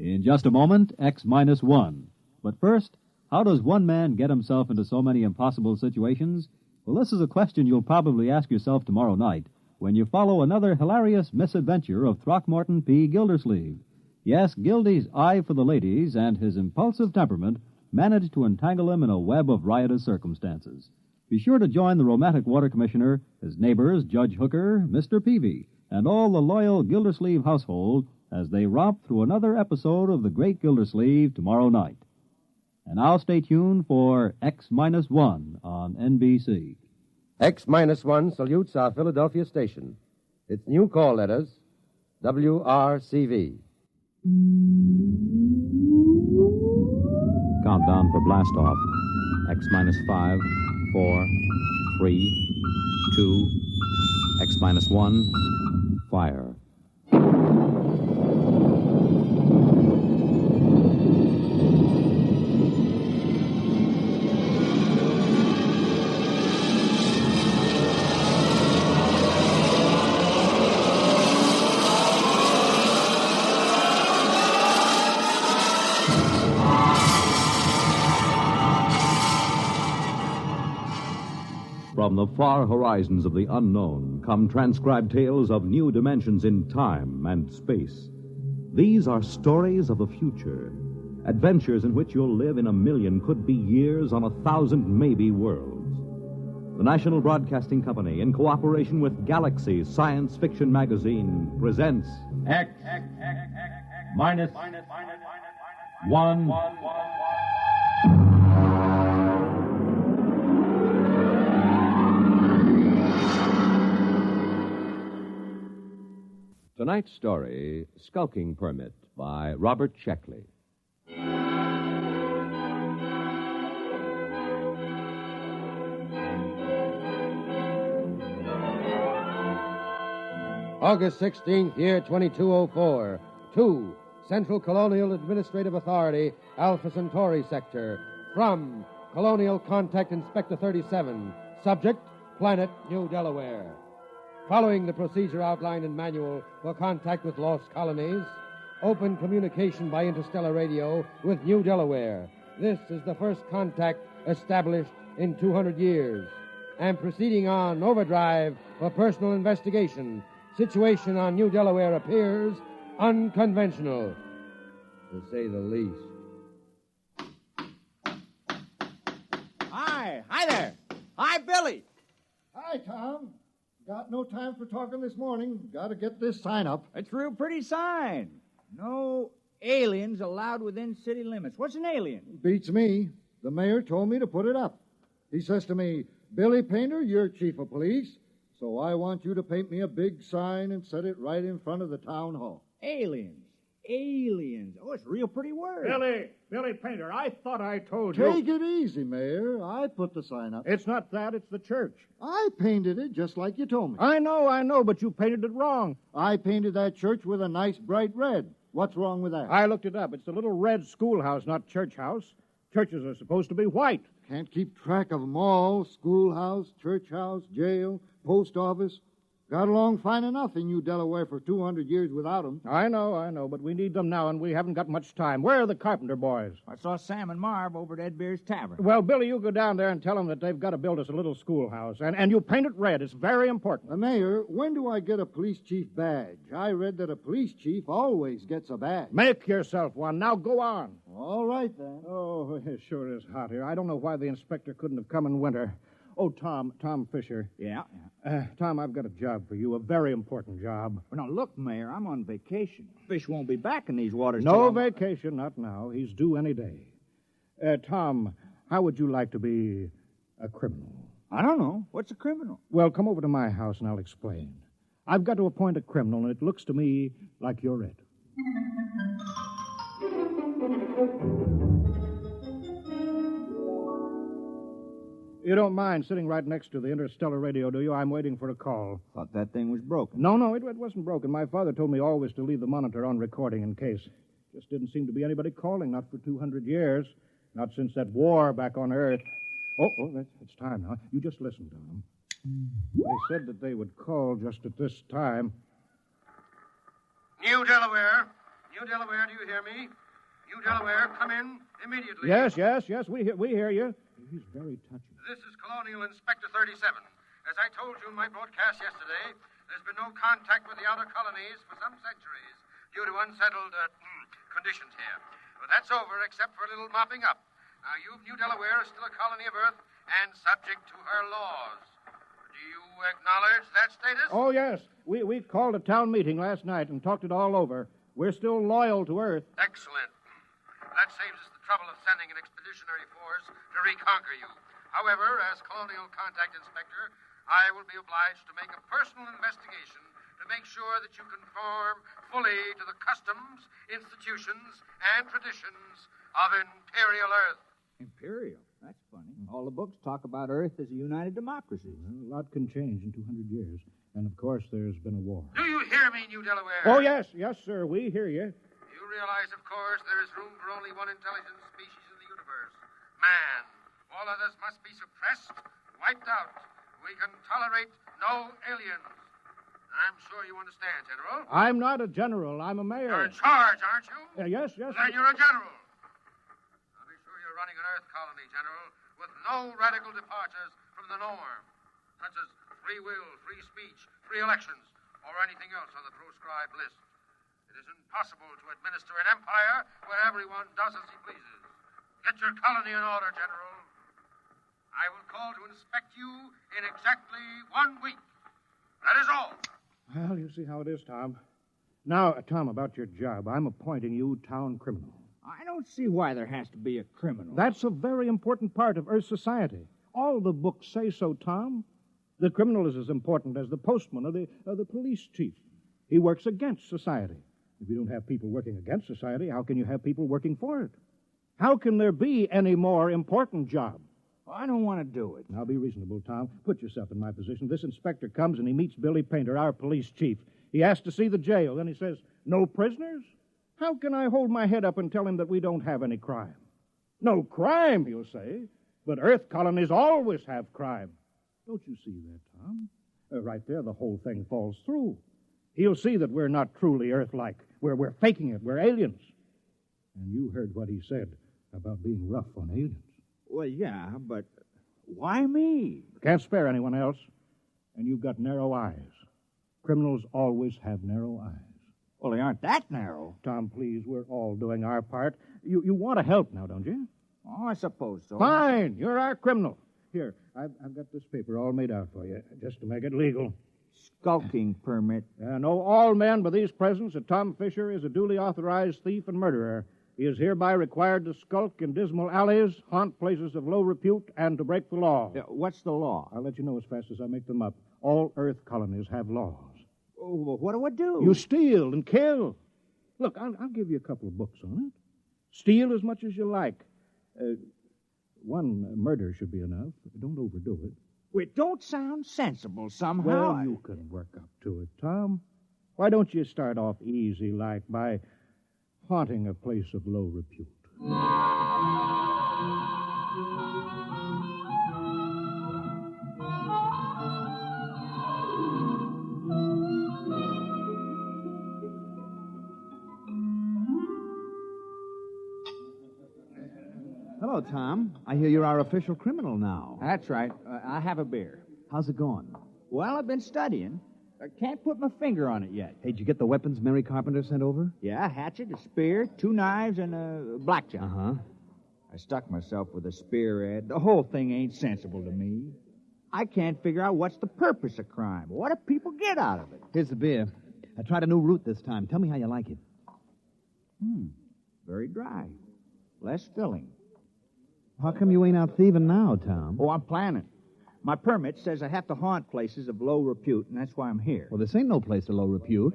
In just a moment, X-1. But first, how does one man get himself into so many impossible situations? Well, this is a question you'll probably ask yourself tomorrow night when you follow another hilarious misadventure of Throckmorton P. Gildersleeve. Yes, Gildy's eye for the ladies and his impulsive temperament managed to entangle him in a web of riotous circumstances. Be sure to join the romantic water commissioner, his neighbors, Judge Hooker, Mr. Peavy, and all the loyal Gildersleeve household as they romp through another episode of The Great Gildersleeve tomorrow night. And now stay tuned for X-1 on NBC. X-1 salutes our Philadelphia station. Its new call letters, WRCV. Countdown for blast-off. X-5, 4, 3, 2, X-1, fire. From the far horizons of the unknown come transcribed tales of new dimensions in time and space. These are stories of the future, adventures in which you'll live in a million could-be years on 1,000 maybe worlds. The National Broadcasting Company, in cooperation with Galaxy Science Fiction Magazine, presents X-1. Tonight's story, Skulking Permit, by Robert Sheckley. August 16th, year 2204. 2. Central Colonial Administrative Authority, Alpha Centauri Sector. From Colonial Contact Inspector 37. Subject, Planet New Delaware. Following the procedure outlined in manual for contact with lost colonies, open communication by interstellar radio with New Delaware. This is the first contact established in 200 years. And proceeding on overdrive for personal investigation. Situation on New Delaware appears unconventional, to say the least. Hi there. Hi, Billy. Hi, Tom. Got no time for talking this morning. Got to get this sign up. It's a real pretty sign. No aliens allowed within city limits. What's an alien? Beats me. The mayor told me to put it up. He says to me, Billy Painter, you're chief of police, so I want you to paint me a big sign and set it right in front of the town hall. Aliens. Aliens. Oh, it's a real pretty word. Billy Painter, I thought I told you. Take it easy, Mayor. I put the sign up. It's not that, it's the church. I painted it just like you told me. I know, but you painted it wrong. I painted that church with a nice bright red. What's wrong with that? I looked it up. It's a little red schoolhouse, not church house. Churches are supposed to be white. Can't keep track of them all. Schoolhouse, church house, jail, post office. Got along fine enough in New Delaware for 200 years without them. I know, but we need them now, and we haven't got much time. Where are the carpenter boys? I saw Sam and Marv over at Ed Beer's Tavern. Well, Billy, you go down there and tell them that they've got to build us a little schoolhouse, and you paint it red. It's very important. Mayor, when do I get a police chief badge? I read that a police chief always gets a badge. Make yourself one. Now go on. All right, then. Oh, it sure is hot here. I don't know why the inspector couldn't have come in winter. Oh, Tom Fisher. Yeah? Tom, I've got a job for you, a very important job. Well, now, look, Mayor, I'm on vacation. Fish won't be back in these waters. No vacation, not now. He's due any day. Tom, how would you like to be a criminal? I don't know. What's a criminal? Well, come over to my house and I'll explain. I've got to appoint a criminal, and it looks to me like you're it. You don't mind sitting right next to the interstellar radio, do you? I'm waiting for a call. Thought that thing was broken. No, it wasn't broken. My father told me always to leave the monitor on recording in case. Just didn't seem to be anybody calling, not for 200 years. Not since that war back on Earth. Oh, it's time now. You just listen, Tom. They said that they would call just at this time. New Delaware. New Delaware, do you hear me? New Delaware, come in immediately. Yes, we hear you. He's very touchy. This is Colonial Inspector 37. As I told you in my broadcast yesterday, there's been no contact with the outer colonies for some centuries due to unsettled conditions here. But that's over, except for a little mopping up. Now, you, New Delaware, is still a colony of Earth and subject to her laws. Do you acknowledge that status? Oh, yes. We called a town meeting last night and talked it all over. We're still loyal to Earth. Excellent. That saves us the trouble of sending an expeditionary force to reconquer you. However, as Colonial Contact Inspector, I will be obliged to make a personal investigation to make sure that you conform fully to the customs, institutions, and traditions of Imperial Earth. Imperial? That's funny. All the books talk about Earth as a united democracy. Well, a lot can change in 200 years. And, of course, there's been a war. Do you hear me, New Delaware? Oh, yes, sir. We hear you. You realize, of course, there is room for only one intelligent species in the universe. Man. All others must be suppressed, wiped out. We can tolerate no aliens. I'm sure you understand, General. I'm not a general. I'm a mayor. You're in charge, aren't you? Yes. Then you're a general. Now be sure you're running an Earth colony, General, with no radical departures from the norm, such as free will, free speech, free elections, or anything else on the proscribed list. It is impossible to administer an empire where everyone does as he pleases. Get your colony in order, General. I will call to inspect you in exactly 1 week. That is all. Well, you see how it is, Tom. Now, Tom, about your job. I'm appointing you town criminal. I don't see why there has to be a criminal. That's a very important part of Earth society. All the books say so, Tom. The criminal is as important as the postman or the police chief. He works against society. If you don't have people working against society, how can you have people working for it? How can there be any more important job? I don't want to do it. Now, be reasonable, Tom. Put yourself in my position. This inspector comes and he meets Billy Painter, our police chief. He asks to see the jail. Then he says, no prisoners? How can I hold my head up and tell him that we don't have any crime? No crime, he'll say. But Earth colonies always have crime. Don't you see that, Tom? Right there, the whole thing falls through. He'll see that we're not truly Earth-like. We're faking it. We're aliens. And you heard what he said about being rough on aliens. Well, yeah, but why me? Can't spare anyone else. And you've got narrow eyes. Criminals always have narrow eyes. Well, they aren't that narrow. Tom, please, we're all doing our part. You want to help now, don't you? Oh, I suppose so. Fine. You're our criminal. Here, I've got this paper all made out for you, just to make it legal. Skulking permit. Know all men by these presents that Tom Fisher is a duly authorized thief and murderer. He is hereby required to skulk in dismal alleys, haunt places of low repute, and to break the law. What's the law? I'll let you know as fast as I make them up. All Earth colonies have laws. Oh, well, what do I do? You steal and kill. Look, I'll give you a couple of books on it. Steal as much as you like. One murder should be enough. Don't overdo it. It don't sound sensible somehow. Well, you can work up to it, Tom. Why don't you start off easy, like by haunting a place of low repute? Hello, Tom. I hear you're our official criminal now. That's right. I have a beer. How's it going? Well, I've been studying. I can't put my finger on it yet. Hey, did you get the weapons Mary Carpenter sent over? Yeah, a hatchet, a spear, 2 knives, and a blackjack. Uh-huh. I stuck myself with a spear, Ed. The whole thing ain't sensible to me. I can't figure out what's the purpose of crime. What do people get out of it? Here's the beer. I tried a new route this time. Tell me how you like it. Very dry. Less filling. How come you ain't out thieving now, Tom? Oh, I'm planning. My permit says I have to haunt places of low repute, and that's why I'm here. Well, this ain't no place of low repute.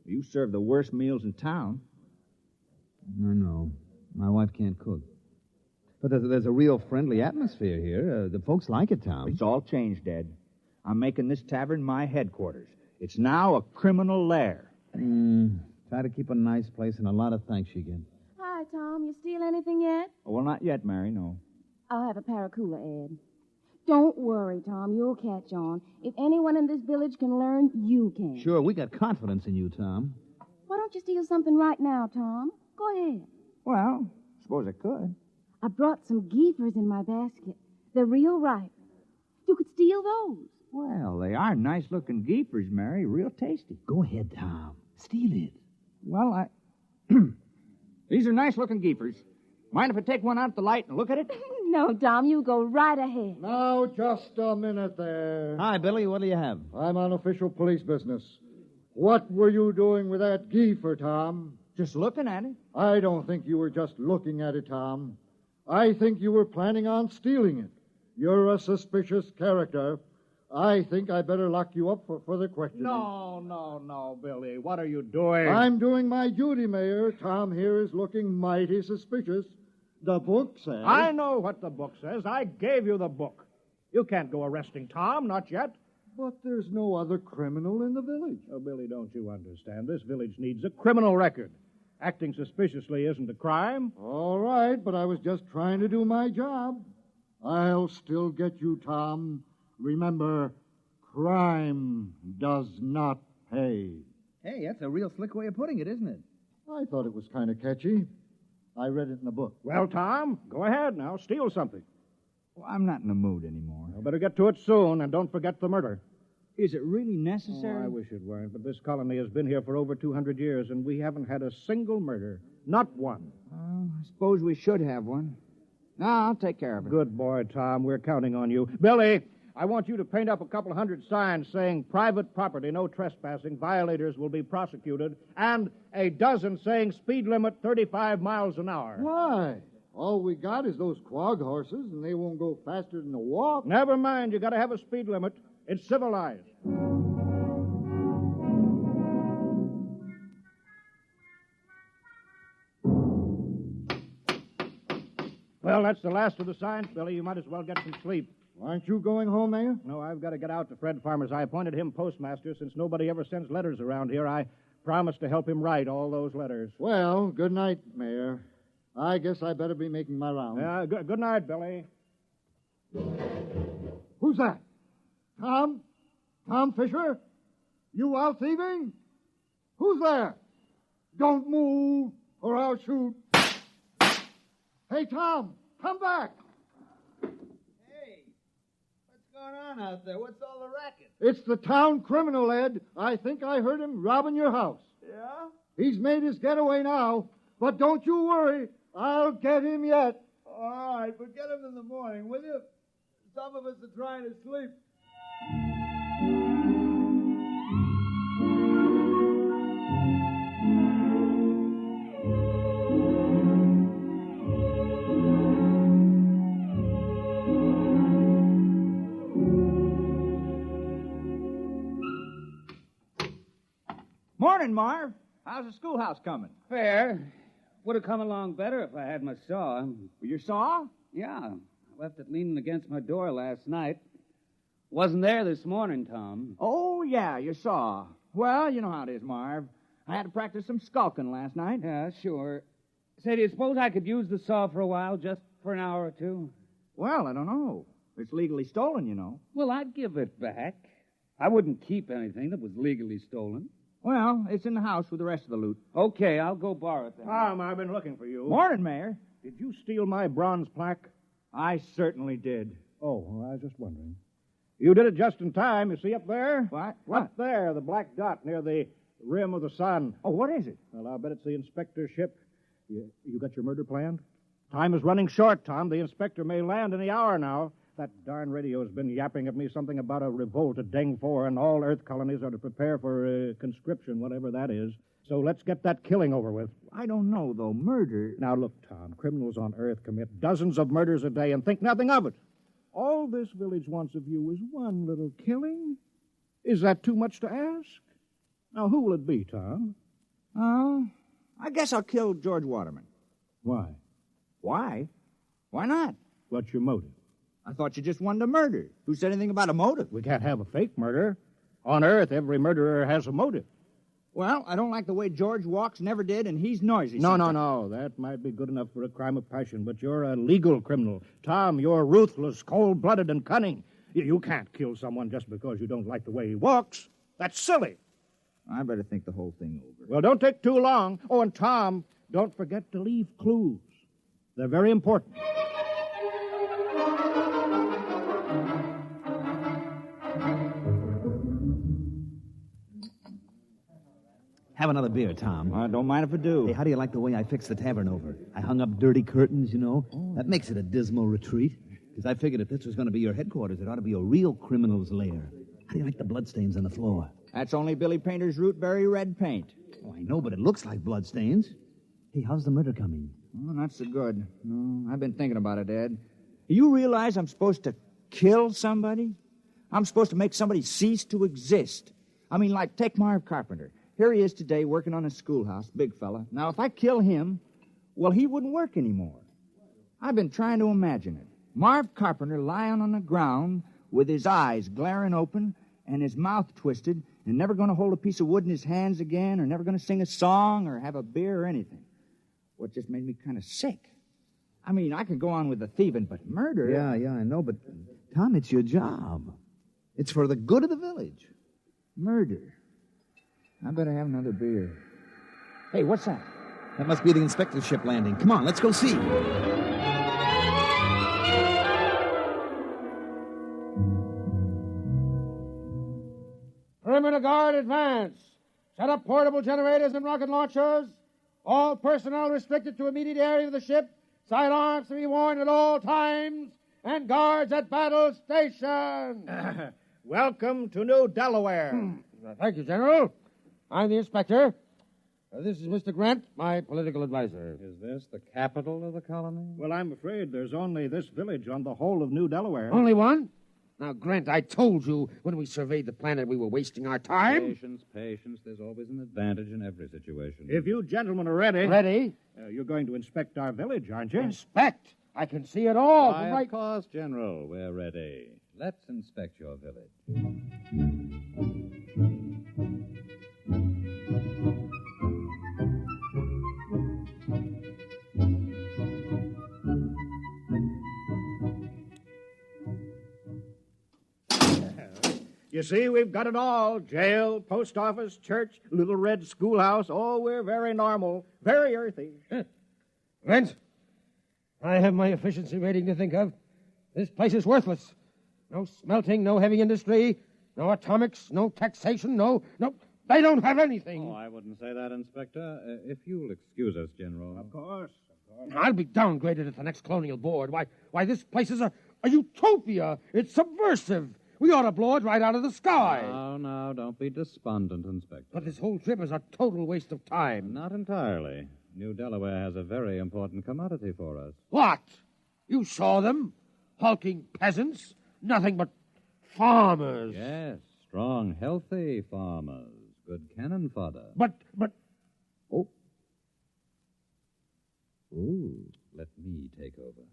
You serve the worst meals in town. I know. My wife can't cook. But there's a real friendly atmosphere here. The folks like it, Tom. It's all changed, Ed. I'm making this tavern my headquarters. It's now a criminal lair. Try to keep a nice place, and a lot of thanks you get. Hi, Tom. You steal anything yet? Oh, well, not yet, Mary, no. I'll have a Paracoola, Ed. Don't worry, Tom. You'll catch on. If anyone in this village can learn, you can. Sure, we got confidence in you, Tom. Why don't you steal something right now, Tom? Go ahead. Well, suppose I could. I brought some geefers in my basket. They're real ripe. You could steal those. Well, they are nice-looking geepers, Mary. Real tasty. Go ahead, Tom. Steal it. Well, These are nice-looking geepers. Mind if I take one out the light and look at it? No, Tom, you go right ahead. Now, just a minute there. Hi, Billy. What do you have? I'm on official police business. What were you doing with that geifer, Tom? Just looking at it. I don't think you were just looking at it, Tom. I think you were planning on stealing it. You're a suspicious character. I think I better lock you up for further questioning. No, Billy. What are you doing? I'm doing my duty, Mayor. Tom here is looking mighty suspicious. The book says... I know what the book says. I gave you the book. You can't go arresting Tom, not yet. But there's no other criminal in the village. Oh, Billy, don't you understand? This village needs a criminal record. Acting suspiciously isn't a crime. All right, but I was just trying to do my job. I'll still get you, Tom. Remember, crime does not pay. Hey, that's a real slick way of putting it, isn't it? I thought it was kind of catchy. I read it in a book. Well, Tom, go ahead now. Steal something. Well, I'm not in the mood anymore. You better get to it soon, and don't forget the murder. Is it really necessary? Oh, I wish it weren't, but this colony has been here for over 200 years, and we haven't had a single murder. Not one. I suppose we should have one. No, I'll take care of it. Good boy, Tom. We're counting on you. Billy, I want you to paint up a couple hundred signs saying private property, no trespassing, violators will be prosecuted, and a dozen saying speed limit 35 miles an hour. Why? All we got is those quag horses, and they won't go faster than a walk. Never mind. You got to have a speed limit. It's civilized. Well, that's the last of the signs, Billy. You might as well get some sleep. Aren't you going home, Mayor? No, I've got to get out to Fred Farmers. I appointed him postmaster. Since nobody ever sends letters around here, I promised to help him write all those letters. Well, good night, Mayor. I guess I better be making my rounds. Yeah, good night, Billy. Who's that? Tom? Tom Fisher? You out thieving? Who's there? Don't move, or I'll shoot. Hey, Tom, come back. Hey, what's going on out there? What's all the racket? It's the town criminal, Ed. I think I heard him robbing your house. Yeah? He's made his getaway now, but don't you worry. I'll get him yet. All right, but get him in the morning, will you? Some of us are trying to sleep. Morning, Marv. How's the schoolhouse coming? Fair. Would have come along better if I had my saw. Your saw? Yeah, I left it leaning against my door last night. Wasn't there this morning, Tom. Oh, yeah, your saw. Well, you know how it is, Marv. I had to practice some skulking last night. Yeah, sure. Say, do you suppose I could use the saw for a while, just for an hour or two? Well, I don't know. It's legally stolen, you know. Well, I'd give it back. I wouldn't keep anything that was legally stolen. Well, it's in the house with the rest of the loot. Okay, I'll go borrow it then. Tom, I've been looking for you. Morning, Mayor. Did you steal my bronze plaque? I certainly did. Oh, well, I was just wondering. You did it just in time. You see up there? What? Up there, the black dot near the rim of the sun. Oh, what is it? Well, I'll bet it's the inspector's ship. You got your murder planned? Time is running short, Tom. The inspector may land any hour now. That darn radio's been yapping at me something about a revolt at Deng 4, and all Earth colonies are to prepare for conscription, whatever that is. So let's get that killing over with. I don't know, though. Murder. Now, look, Tom, criminals on Earth commit dozens of murders a day and think nothing of it. All this village wants of you is one little killing. Is that too much to ask? Now, who will it be, Tom? Oh, I guess I'll kill George Waterman. Why? Why? Why not? What's your motive? I thought you just wanted a murder. Who said anything about a motive? We can't have a fake murder. On Earth, every murderer has a motive. Well, I don't like the way George walks, never did, and he's noisy. No. That might be good enough for a crime of passion, but you're a legal criminal. Tom, you're ruthless, cold-blooded, and cunning. You can't kill someone just because you don't like the way he walks. That's silly. I better think the whole thing over. Well, don't take too long. Oh, and Tom, don't forget to leave clues. They're very important. Have another beer, Tom. I don't mind if I do. Hey, how do you like the way I fixed the tavern over? I hung up dirty curtains, you know. That makes it a dismal retreat. Because I figured if this was going to be your headquarters, it ought to be a real criminal's lair. How do you like the bloodstains on the floor? That's only Billy Painter's rootberry red paint. Oh, I know, but it looks like bloodstains. Hey, how's the murder coming? Oh, not so good. No, I've been thinking about it, Ed. You realize I'm supposed to kill somebody? I'm supposed to make somebody cease to exist. I mean, like, take Marv Carpenter. Here he is today working on a schoolhouse, big fella. Now, if I kill him, well, he wouldn't work anymore. I've been trying to imagine it. Marv Carpenter lying on the ground with his eyes glaring open and his mouth twisted and never going to hold a piece of wood in his hands again or never going to sing a song or have a beer or anything. Well, it just made me kind of sick. I mean, I could go on with the thieving, but murder... Yeah, I know, but, Tom, it's your job. It's for the good of the village. Murder. I better have another beer. Hey, what's that? That must be the inspector's ship landing. Come on, let's go see. Perimeter guard, advance. Set up portable generators and rocket launchers. All personnel restricted to immediate area of the ship. Sidearms to be worn at all times. And guards at battle station. Welcome to New Delaware. Thank you, General. I'm the inspector. This is Mr. Grant, my political advisor. Is this the capital of the colony? Well, I'm afraid there's only this village on the whole of New Delaware. Only one? Now, Grant, I told you when we surveyed the planet we were wasting our time. Patience. There's always an advantage in every situation. If you gentlemen are ready... Ready? You're going to inspect our village, aren't you? Inspect? I can see it all. Why, of course, General. We're ready. Let's inspect your village. You see, we've got it all. Jail, post office, church, little red schoolhouse. Oh, we're very normal, very earthy. Grant, I have my efficiency rating to think of. This place is worthless. No smelting, no heavy industry, no atomics, no taxation, no, they don't have anything. Oh, I wouldn't say that, Inspector. If you'll excuse us, General. Of course. I'll be downgraded at the next colonial board. Why, this place is a utopia. It's subversive. We ought to blow it right out of the sky. No, don't be despondent, Inspector. But this whole trip is a total waste of time. Not entirely. New Delaware has a very important commodity for us. What? You saw them? Hulking peasants? Nothing but farmers. Yes, strong, healthy farmers. Good cannon fodder. But... Oh, let me take over.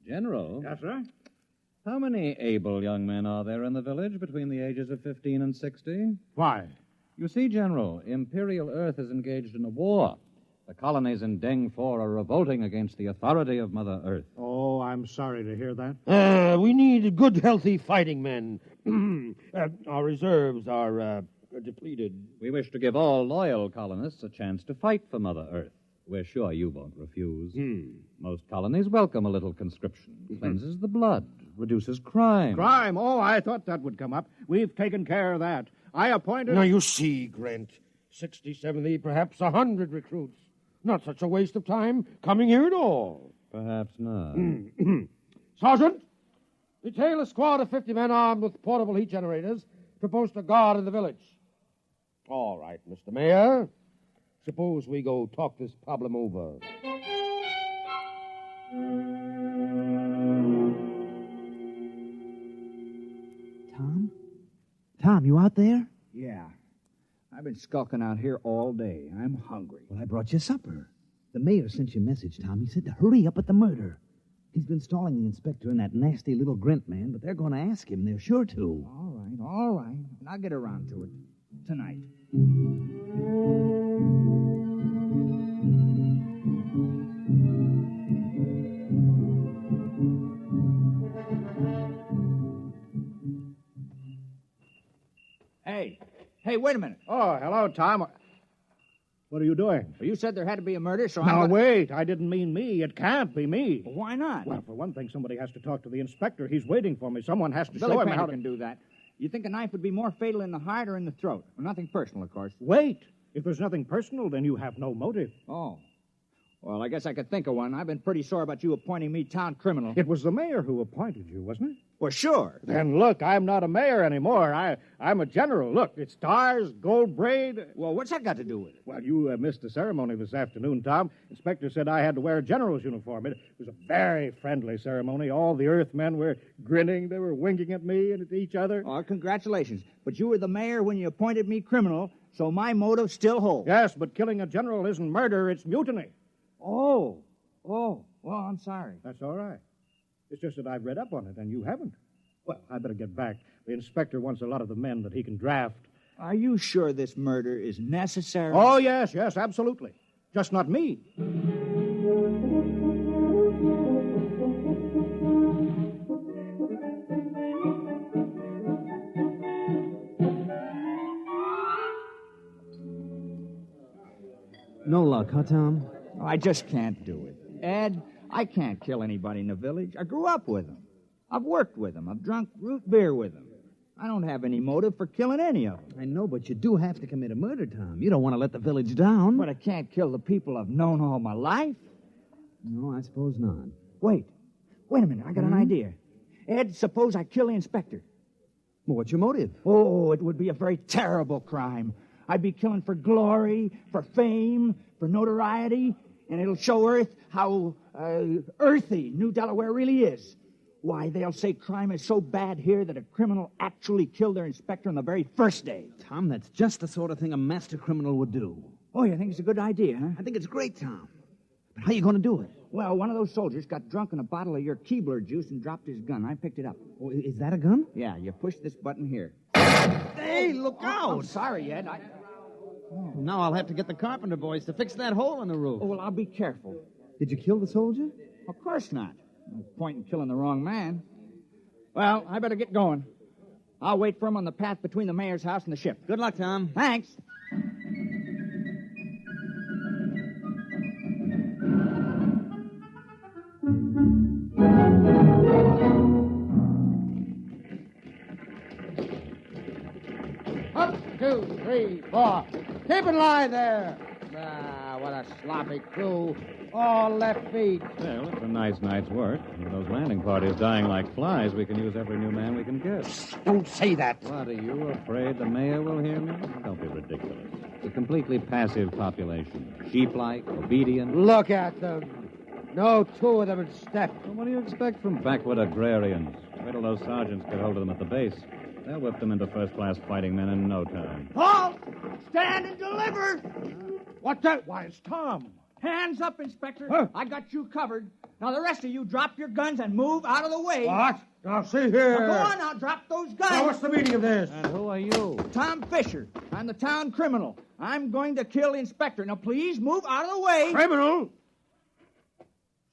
General. Yes, sir? How many able young men are there in the village between the ages of 15 and 60? Why? You see, General, Imperial Earth is engaged in a war. The colonies in Deng 4 are revolting against the authority of Mother Earth. Oh, I'm sorry to hear that. We need good, healthy fighting men. Our reserves are depleted. We wish to give all loyal colonists a chance to fight for Mother Earth. We're sure you won't refuse. Most colonies welcome a little conscription. Cleanses the blood, reduces crime. Crime? Oh, I thought that would come up. We've taken care of that. I appointed... Now, you see, Grant, 60, 70, perhaps 100 recruits. Not such a waste of time coming here at all. Perhaps not. Sergeant, detail a squad of 50 men armed with portable heat generators to post a guard in the village. All right, Mr. Mayor. Suppose we go talk this problem over. Tom, you out there? Yeah. I've been skulking out here all day. I'm hungry. Well, I brought you supper. The mayor sent you a message, Tom. He said to hurry up at the murder. He's been stalling the inspector and that nasty little Grint man, but they're going to ask him. They're sure to. All right. And I'll get around to it tonight. Hey, Hey, wait a minute. Oh, hello, Tom. What are you doing? Well, you said there had to be a murder, so Now, I'm... wait. I didn't mean me. It can't be me. Well, why not? Well, for one thing, somebody has to talk to the inspector. He's waiting for me. Someone has to Billy show him Painter how to... can do that. You think a knife would be more fatal in the heart or in the throat? Well, nothing personal, of course. Wait. If there's nothing personal, then you have no motive. Oh. Well, I guess I could think of one. I've been pretty sore about you appointing me town criminal. It was the mayor who appointed you, wasn't it? Well, sure. Then look, I'm not a mayor anymore. I'm a general. Look, it's stars, gold braid. Well, what's that got to do with it? Well, you missed the ceremony this afternoon, Tom. Inspector said I had to wear a general's uniform. It was a very friendly ceremony. All the Earthmen were grinning. They were winking at me and at each other. Oh, congratulations. But you were the mayor when you appointed me criminal, so my motive still holds. Yes, but killing a general isn't murder, it's mutiny. Oh. Well, I'm sorry. That's all right. It's just that I've read up on it, and you haven't. Well, I better get back. The inspector wants a lot of the men that he can draft. Are you sure this murder is necessary? Oh, yes, absolutely. Just not me. No luck, huh, Tom? I just can't do it. Ed, I can't kill anybody in the village. I grew up with them. I've worked with them. I've drunk root beer with them. I don't have any motive for killing any of them. I know, but you do have to commit a murder, Tom. You don't want to let the village down. But I can't kill the people I've known all my life. No, I suppose not. Wait a minute. I got an idea. Ed, suppose I kill the inspector. Well, what's your motive? Oh, it would be a very terrible crime. I'd be killing for glory, for fame, for notoriety, and it'll show Earth how earthy New Delaware really is. Why, they'll say crime is so bad here that a criminal actually killed their inspector on the very first day. Tom, that's just the sort of thing a master criminal would do. Oh, you think it's a good idea, huh? I think it's great, Tom. But how are you going to do it? Well, one of those soldiers got drunk on a bottle of your Keebler juice and dropped his gun. I picked it up. Oh, is that a gun? Yeah, you push this button here. Hey, look out! I'm sorry, Ed. Now I'll have to get the carpenter boys to fix that hole in the roof. Oh, well, I'll be careful. Did you kill the soldier? Of course not. No point in killing the wrong man. Well, I better get going. I'll wait for him on the path between the mayor's house and the ship. Good luck, Tom. Thanks. Up, 2, 3, 4. Keep in line there. Ah, what a sloppy crew. All left feet. Well, it's a nice night's work. With those landing parties dying like flies, we can use every new man we can get. Don't say that. What, are you afraid the mayor will hear me? Don't be ridiculous. It's a completely passive population. Sheep-like, obedient. Look at them. No two of them in step. Well, what do you expect from backwood agrarians? Wait till those sergeants get hold of them at the base. They'll whip them into first-class fighting men in no time. Halt! Stand and deliver! What's that? Why, it's Tom. Hands up, Inspector. Huh? I got you covered. Now, the rest of you drop your guns and move out of the way. What? Now, see here. Now, go on now, drop those guns. Now, what's the meaning of this? And who are you? Tom Fisher. I'm the town criminal. I'm going to kill the inspector. Now, please move out of the way. Criminal?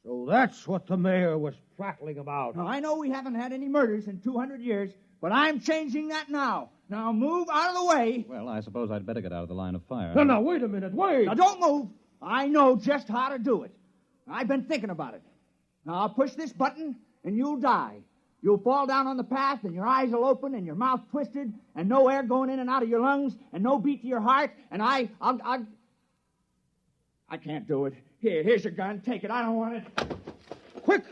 So that's what the mayor was prattling about. Now, I know we haven't had any murders in 200 years, but I'm changing that now. Now, move out of the way. Well, I suppose I'd better get out of the line of fire. No, wait a minute, wait. Now, don't move. I know just how to do it. I've been thinking about it. Now, I'll push this button, and you'll die. You'll fall down on the path, and your eyes will open, and your mouth twisted, and no air going in and out of your lungs, and no beat to your heart, and I can't do it. Here's your gun. Take it. I don't want it. Quick,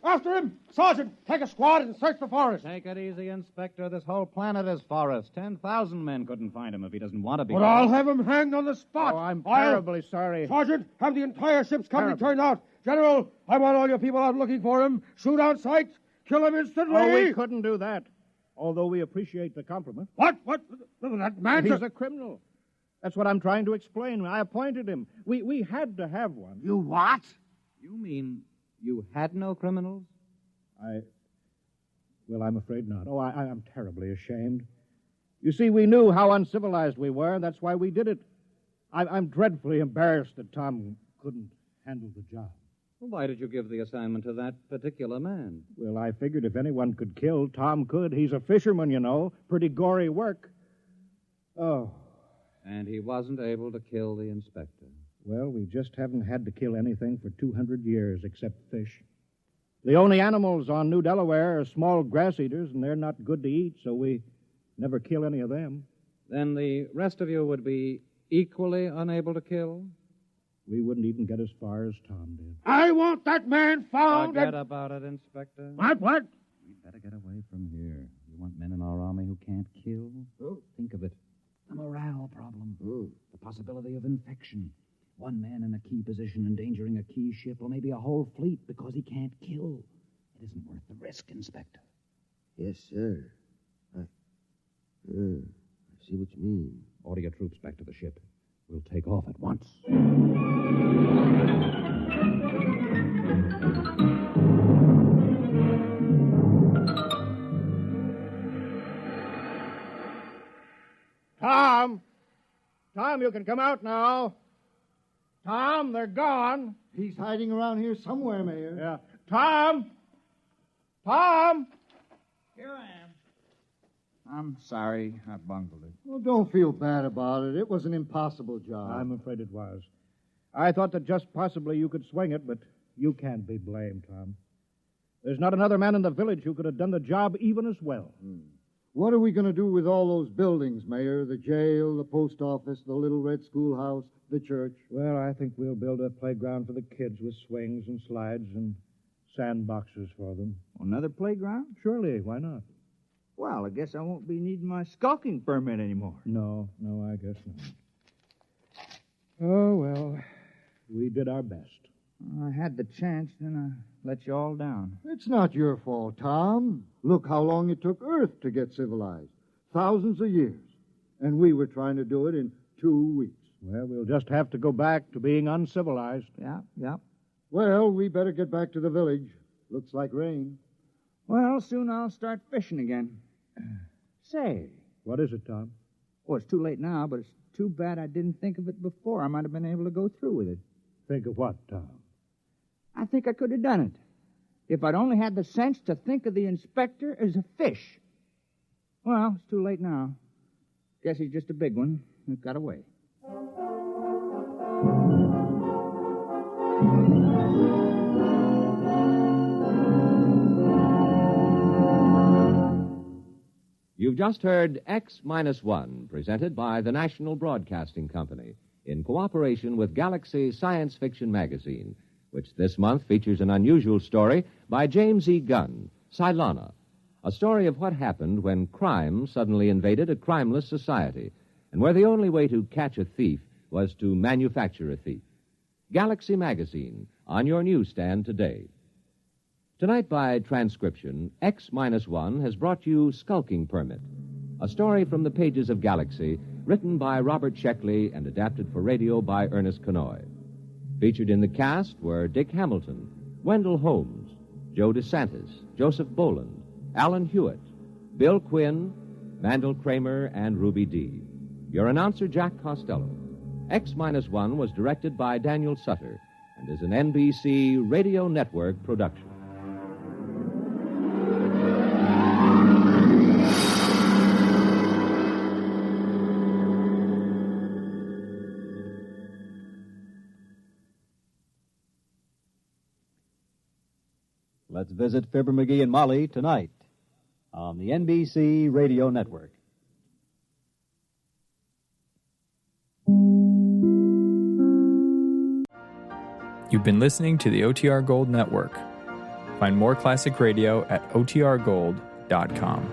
after him. Sergeant, take a squad and search the forest. Take it easy, Inspector. This whole planet is forest. 10,000 men couldn't find him if he doesn't want to be. But I'll have him hanged on the spot. Oh, I'm terribly sorry. Sergeant, have the entire ship's company turned out. General, I want all your people out looking for him. Shoot on sight. Kill him instantly. Oh, we couldn't do that. Although we appreciate the compliment. What? That man... He's a criminal. That's what I'm trying to explain. I appointed him. We had to have one. You what? You mean you had no criminals? Well, I'm afraid not. Oh, I'm terribly ashamed. You see, we knew how uncivilized we were, and that's why we did it. I'm dreadfully embarrassed that Tom couldn't handle the job. Well, why did you give the assignment to that particular man? Well, I figured if anyone could kill, Tom could. He's a fisherman, you know. Pretty gory work. Oh, And he wasn't able to kill the inspector. well, we just haven't had to kill anything for 200 years except fish. The only animals on New Delaware are small grass eaters, and they're not good to eat, so we never kill any of them. Then the rest of you would be equally unable to kill? We wouldn't even get as far as Tom did. I want that man found. Forget about it, Inspector. What? We'd better get away from here. You want men in our army who can't kill? Oh. Think of it. The morale problem. Oh. The possibility of infection. One man in a key position endangering a key ship or maybe a whole fleet because he can't kill. It isn't worth the risk, Inspector. Yes, sir. I see what you mean. Order your troops back to the ship. We'll take off at once. Tom! Tom, you can come out now. Tom, they're gone. He's hiding around here somewhere, Mayor. Yeah. Tom! Tom! Here I am. I'm sorry I bungled it. Well, don't feel bad about it. It was an impossible job. I'm afraid it was. I thought that just possibly you could swing it, but you can't be blamed, Tom. There's not another man in the village who could have done the job even as well. What are we going to do with all those buildings, Mayor? The jail, the post office, the little red schoolhouse, the church? Well, I think we'll build a playground for the kids with swings and slides and sandboxes for them. Another playground? Surely, why not? Well, I guess I won't be needing my skulking permit anymore. No, I guess not. Oh, well, we did our best. I had the chance, then I let you all down. It's not your fault, Tom. Look how long it took Earth to get civilized. Thousands of years. And we were trying to do it in 2 weeks. Well, we'll just have to go back to being uncivilized. Yeah. Well, we better get back to the village. Looks like rain. Well, soon I'll start fishing again. Say, What is it, Tom? well, it's too late now, but it's too bad I didn't think of it before. I might have been able to go through with it. Think of what, Tom? I think I could have done it if I'd only had the sense to think of the inspector as a fish. Well, it's too late now. Guess he's just a big one who got away. You've just heard X-1, presented by the National Broadcasting Company in cooperation with Galaxy Science Fiction Magazine, which this month features an unusual story by James E. Gunn, Cylana, a story of what happened when crime suddenly invaded a crimeless society, and where the only way to catch a thief was to manufacture a thief. Galaxy Magazine, on your newsstand today. Tonight, by transcription, X-1 has brought you Skulking Permit, a story from the pages of Galaxy, written by Robert Sheckley and adapted for radio by Ernest Kenoy. Featured in the cast were Dick Hamilton, Wendell Holmes, Joe DeSantis, Joseph Boland, Alan Hewitt, Bill Quinn, Mandel Kramer, and Ruby Dee. Your announcer, Jack Costello. X-1 was directed by Daniel Sutter and is an NBC Radio Network production. Let's visit Fibber McGee and Molly tonight on the NBC Radio Network. You've been listening to the OTR Gold Network. Find more classic radio at otrgold.com.